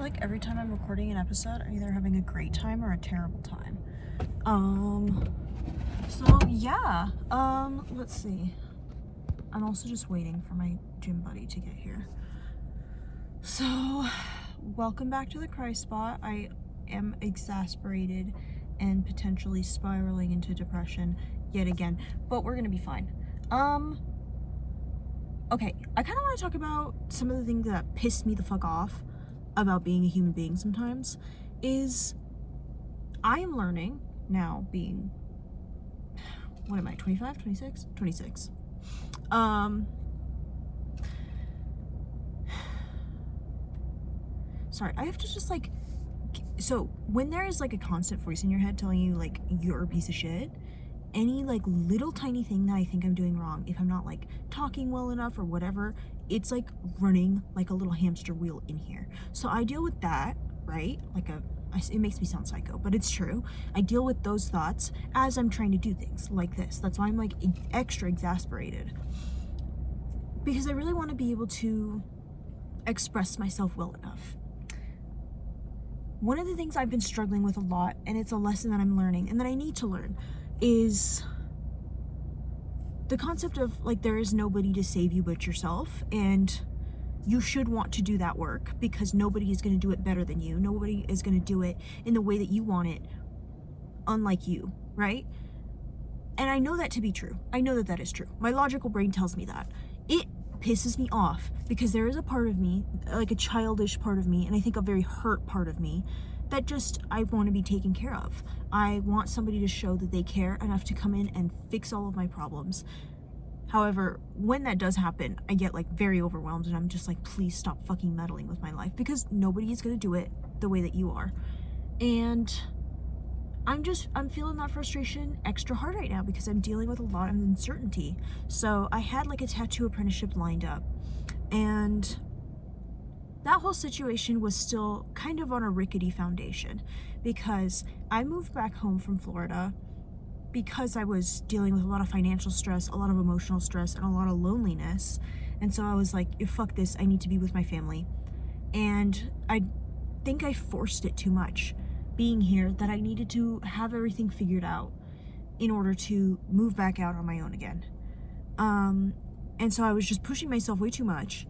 feel like every time I'm recording an episode, I'm either having a great time or a terrible time. Let's see. I'm also just waiting for my gym buddy to get here. So, welcome back to the Cry Spot. I am exasperated and potentially spiraling into depression yet again, but we're gonna be fine. Okay, I kind of want to talk about some of the things that pissed me the fuck off about being a human being sometimes. Is I am learning now, being, what am I, 25, 26? 26. Sorry, I have to just so when there is like a constant voice in your head telling you like you're a piece of shit, any like little tiny thing that I think I'm doing wrong, if I'm not like talking well enough or whatever, it's like running like a little hamster wheel in here. So I deal with that, right? It makes me sound psycho, but it's true. I deal with those thoughts as I'm trying to do things like this. That's why I'm like extra exasperated, because I really want to be able to express myself well enough. One of the things I've been struggling with a lot, and it's a lesson that I'm learning and that I need to learn, is the concept of like there is nobody to save you but yourself, and you should want to do that work because nobody is going to do it better than you. Nobody is going to do it in the way that you want it, unlike you, right? And I know that to be true. I know that that is true. My logical brain tells me that. It pisses me off because there is a part of me, like a childish part of me, and I think a very hurt part of me, that just I want to be taken care of. I want somebody to show that they care enough to come in and fix all of my problems. However, when that does happen, I get like very overwhelmed and I'm just like, please stop fucking meddling with my life, because nobody is going to do it the way that you are. And I'm feeling that frustration extra hard right now because I'm dealing with a lot of uncertainty. So I had like a tattoo apprenticeship lined up, and that whole situation was still kind of on a rickety foundation because I moved back home from Florida because I was dealing with a lot of financial stress, a lot of emotional stress, and a lot of loneliness. And so I was like, fuck this, I need to be with my family. And I think I forced it too much being here, that I needed to have everything figured out in order to move back out on my own again. And so I was just pushing myself way too much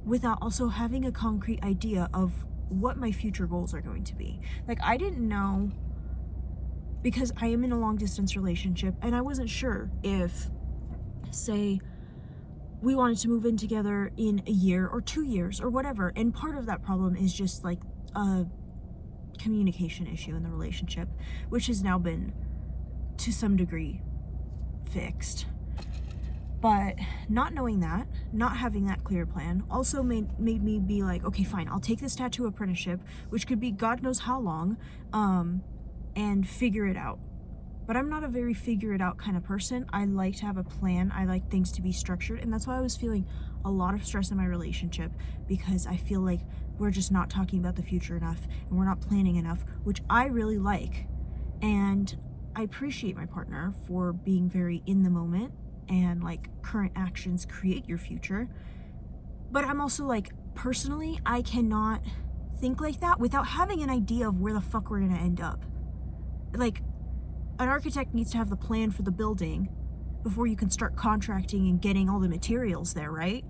without also having a concrete idea of what my future goals are going to be. Like, I didn't know, because I am in a long distance relationship, and I wasn't sure if, say, we wanted to move in together in a year or 2 years or whatever. And part of that problem is just like a communication issue in the relationship, which has now been to some degree fixed. But not knowing that, not having that clear plan, also made me be like, okay, fine, I'll take this tattoo apprenticeship, which could be God knows how long, and figure it out. But I'm not a very figure it out kind of person. I like to have a plan. I like things to be structured, and that's why I was feeling a lot of stress in my relationship, because I feel like we're just not talking about the future enough and we're not planning enough, which I really like. And I appreciate my partner for being very in the moment and like current actions create your future. But I'm also like, personally, I cannot think like that without having an idea of where the fuck we're gonna end up. Like, an architect needs to have the plan for the building before you can start contracting and getting all the materials there, right?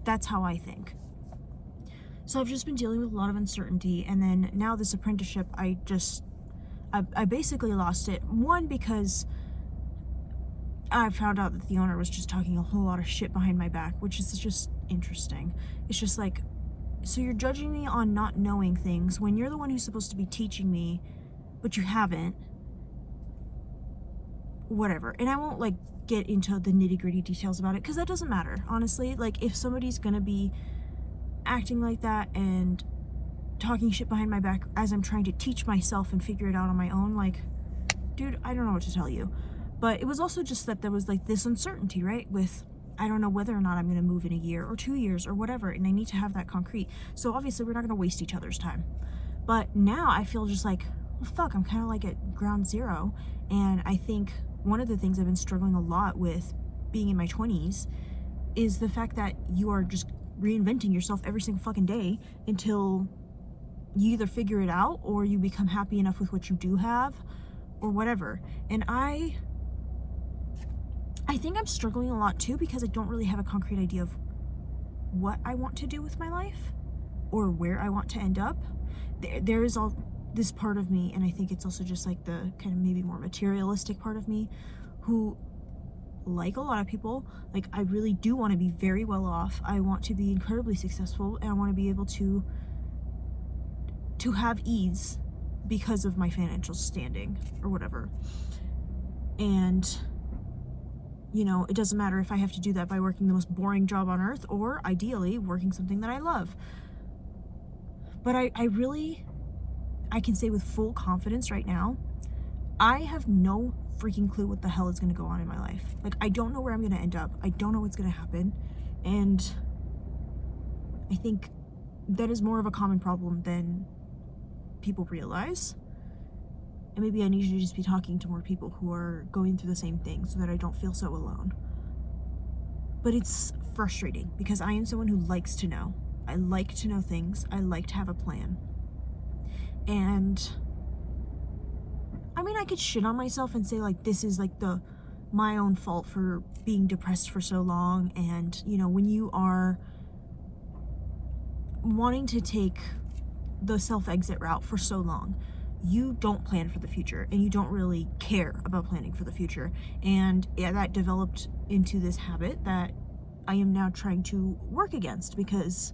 That's how I think. So I've just been dealing with a lot of uncertainty, and then now this apprenticeship, I basically lost it. One, because I found out that the owner was just talking a whole lot of shit behind my back, which is just interesting. It's just like, so you're judging me on not knowing things when you're the one who's supposed to be teaching me, but you haven't. Whatever. And I won't like get into the nitty-gritty details about it because that doesn't matter, honestly. Like, if somebody's gonna be acting like that and talking shit behind my back as I'm trying to teach myself and figure it out on my own, like, dude, I don't know what to tell you. But it was also just that there was like this uncertainty, right? With, I don't know whether or not I'm gonna move in a year or 2 years or whatever, and I need to have that concrete. So obviously we're not gonna waste each other's time. But now I feel just like, well, fuck, I'm kind of like at ground zero. And I think one of the things I've been struggling a lot with being in my 20s is the fact that you are just reinventing yourself every single fucking day until you either figure it out or you become happy enough with what you do have or whatever. And I think I'm struggling a lot too because I don't really have a concrete idea of what I want to do with my life or where I want to end up. There is all this part of me, and I think it's also just like the kind of maybe more materialistic part of me who, like a lot of people, like I really do want to be very well off. I want to be incredibly successful, and I want to be able to have ease because of my financial standing or whatever. And you know, it doesn't matter if I have to do that by working the most boring job on earth or ideally working something that I love. But I can say with full confidence right now, I have no freaking clue what the hell is going to go on in my life. Like, I don't know where I'm going to end up. I don't know what's going to happen. And I think that is more of a common problem than people realize. And maybe I need to just be talking to more people who are going through the same thing so that I don't feel so alone. But it's frustrating because I am someone who likes to know. I like to know things. I like to have a plan. And I mean, I could shit on myself and say like this is like my own fault for being depressed for so long. And you know, when you are wanting to take the self-exit route for so long, you don't plan for the future and you don't really care about planning for the future. And yeah, that developed into this habit that I am now trying to work against because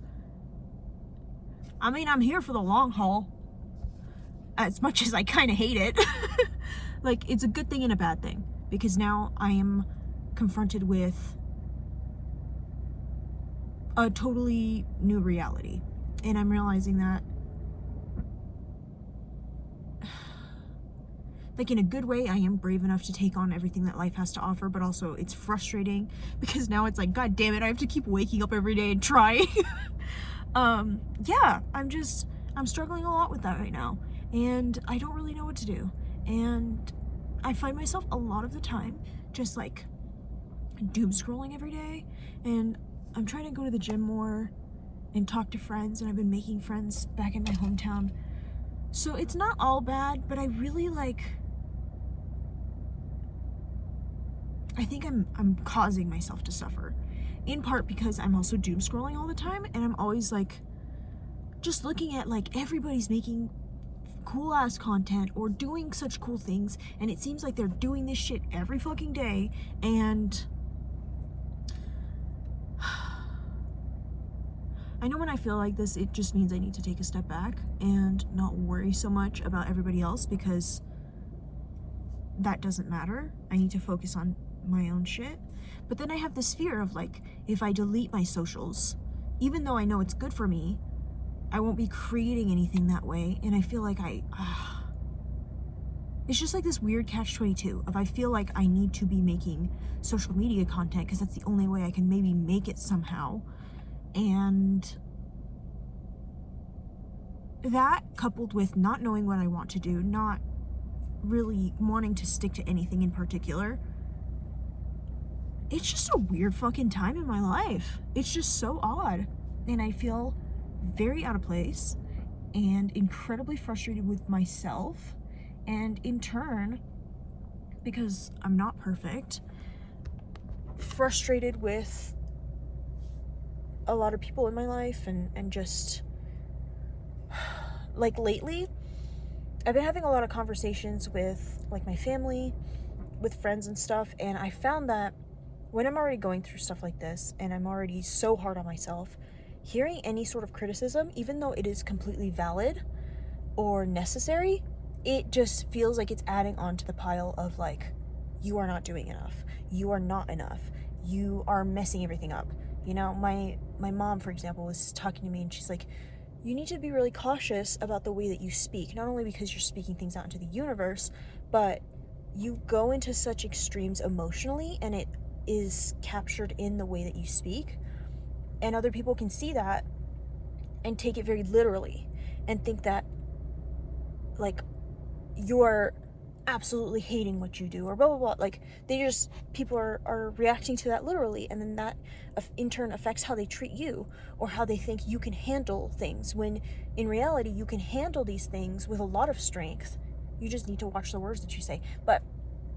I mean, I'm here for the long haul as much as I kind of hate it. Like, it's a good thing and a bad thing because now I am confronted with a totally new reality. And I'm realizing that like in a good way, I am brave enough to take on everything that life has to offer, but also it's frustrating because now it's like, God damn it, I have to keep waking up every day and trying. Yeah, I'm struggling a lot with that right now, and I don't really know what to do. And I find myself a lot of the time just like doom scrolling every day, and I'm trying to go to the gym more and talk to friends, and I've been making friends back in my hometown. So it's not all bad, but I really I think I'm causing myself to suffer, in part because I'm also doom scrolling all the time, and I'm always like just looking at like everybody's making cool ass content or doing such cool things, and it seems like they're doing this shit every fucking day. And I know when I feel like this, it just means I need to take a step back and not worry so much about everybody else because that doesn't matter. I need to focus on my own shit. But then I have this fear of like, if I delete my socials, even though I know it's good for me, I won't be creating anything that way. And I feel like it's just like this weird catch-22 of I feel like I need to be making social media content because that's the only way I can maybe make it somehow. And that, coupled with not knowing what I want to do, not really wanting to stick to anything in particular, it's just a weird fucking time in my life. It's just so odd. And I feel very out of place and incredibly frustrated with myself. And in turn, because I'm not perfect, frustrated with a lot of people in my life and just like lately I've been having a lot of conversations with like my family, with friends and stuff, and I found that when I'm already going through stuff like this and I'm already so hard on myself, hearing any sort of criticism, even though it is completely valid or necessary, it just feels like it's adding on to the pile of like, you are not doing enough, you are not enough, you are messing everything up. You know, my mom, for example, was talking to me and she's like, you need to be really cautious about the way that you speak, not only because you're speaking things out into the universe, but you go into such extremes emotionally and it is captured in the way that you speak, and other people can see that and take it very literally and think that like you're absolutely hating what you do, or blah blah blah. Like, people are reacting to that literally, and then that in turn affects how they treat you, or how they think you can handle things, when in reality you can handle these things with a lot of strength. You just need to watch the words that you say. But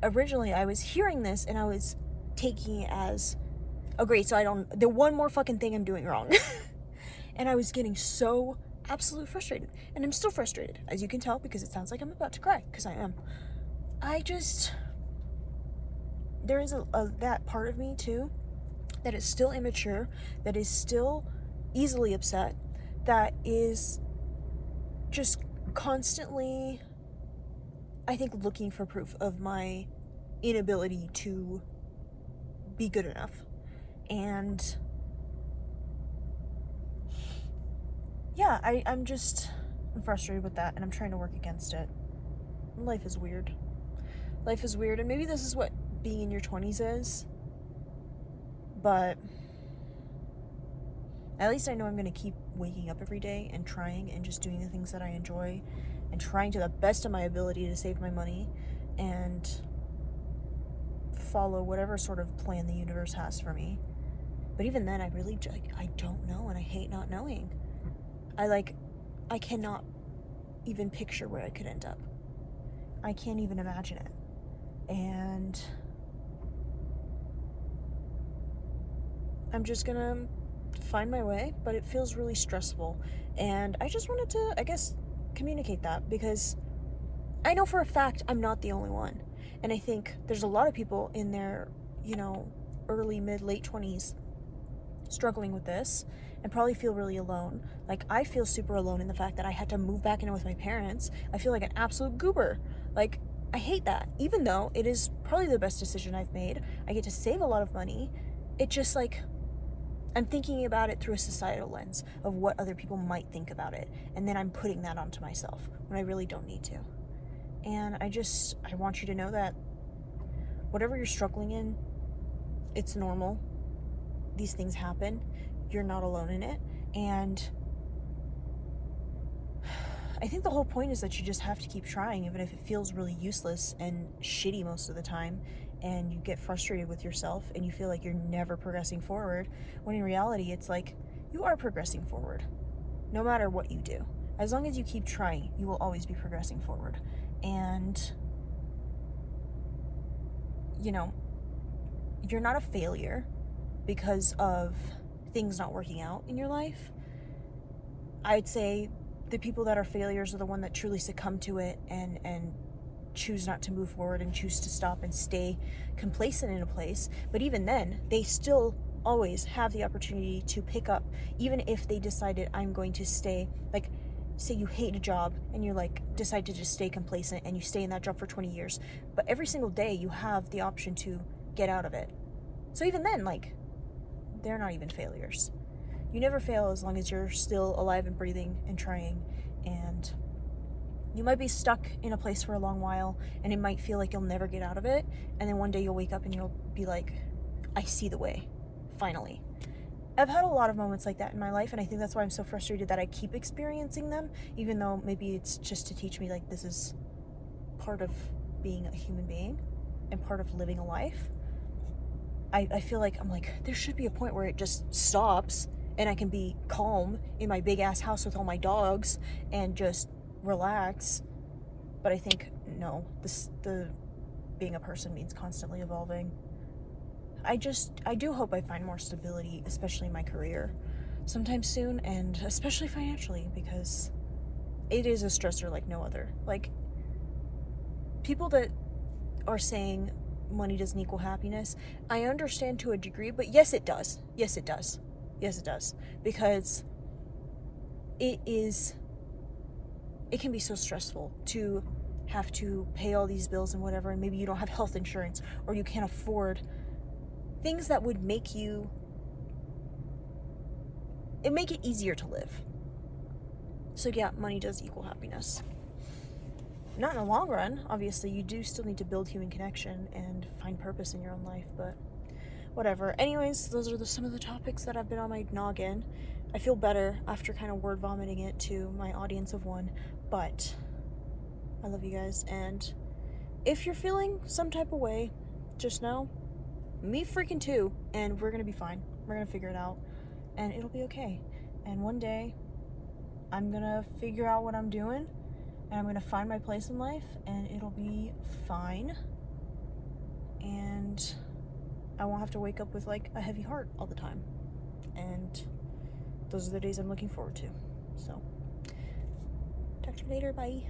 originally I was hearing this and I was taking it as, oh great, so the one more fucking thing I'm doing wrong. And I was getting so absolutely frustrated, and I'm still frustrated, as you can tell, because it sounds like I'm about to cry, because I am. There is that part of me too that is still immature, that is still easily upset, that is just constantly, I think, looking for proof of my inability to be good enough. And yeah, I'm frustrated with that, and I'm trying to work against it. Life is weird, and maybe this is what being in your 20s is, but at least I know I'm going to keep waking up every day and trying and just doing the things that I enjoy, and trying to the best of my ability to save my money and follow whatever sort of plan the universe has for me. But even then, I don't know, and I hate not knowing. I cannot even picture where I could end up. I can't even imagine it. And I'm just gonna find my way, but it feels really stressful. And I just wanted to, I guess, communicate that, because I know for a fact I'm not the only one. And I think there's a lot of people in their, early, mid, late 20s struggling with this, and probably feel really alone. Like, I feel super alone in the fact that I had to move back in with my parents. I feel like an absolute goober. Like, I hate that. Even though it is probably the best decision I've made, I get to save a lot of money. It just, like, I'm thinking about it through a societal lens of what other people might think about it, and then I'm putting that onto myself when I really don't need to. And I want you to know that whatever you're struggling in, it's normal. These things happen. You're not alone in it. And I think the whole point is that you just have to keep trying, even if it feels really useless and shitty most of the time, and you get frustrated with yourself and you feel like you're never progressing forward, when in reality it's like you are progressing forward no matter what you do. As long as you keep trying, you will always be progressing forward. And you're not a failure because of things not working out in your life. I'd say the people that are failures are the one that truly succumb to it and choose not to move forward and choose to stop and stay complacent in a place. But even then, they still always have the opportunity to pick up, even if they decided, I'm going to stay, like, say you hate a job and you decide to just stay complacent and you stay in that job for 20 years, but every single day you have the option to get out of it. So even then, they're not even failures. You never fail as long as you're still alive and breathing and trying. And you might be stuck in a place for a long while, and it might feel like you'll never get out of it, and then one day you'll wake up and you'll be like, I see the way, finally. I've had a lot of moments like that in my life, and I think that's why I'm so frustrated that I keep experiencing them, even though maybe it's just to teach me, this is part of being a human being and part of living a life. I feel like there should be a point where it just stops and I can be calm in my big ass house with all my dogs and just relax. But I think no, the being a person means constantly evolving. I do hope I find more stability, especially in my career, sometime soon, and especially financially, because it is a stressor like no other. People that are saying money doesn't equal happiness, I understand to a degree, but yes it does. Yes it does. Because it can be so stressful to have to pay all these bills and whatever, and maybe you don't have health insurance, or you can't afford things that would make it easier to live. So yeah, money does equal happiness. Not in the long run, obviously. You do still need to build human connection and find purpose in your own life, but whatever. Anyways, those are some of the topics that have been on my noggin. I feel better after kind of word vomiting it to my audience of one, but I love you guys, and if you're feeling some type of way, just know, me freaking too, and we're gonna be fine. We're gonna figure it out, and it'll be okay. And one day, I'm gonna figure out what I'm doing, and I'm gonna find my place in life, and it'll be fine. And I won't have to wake up with like a heavy heart all the time. And those are the days I'm looking forward to. So, talk to you later. Bye.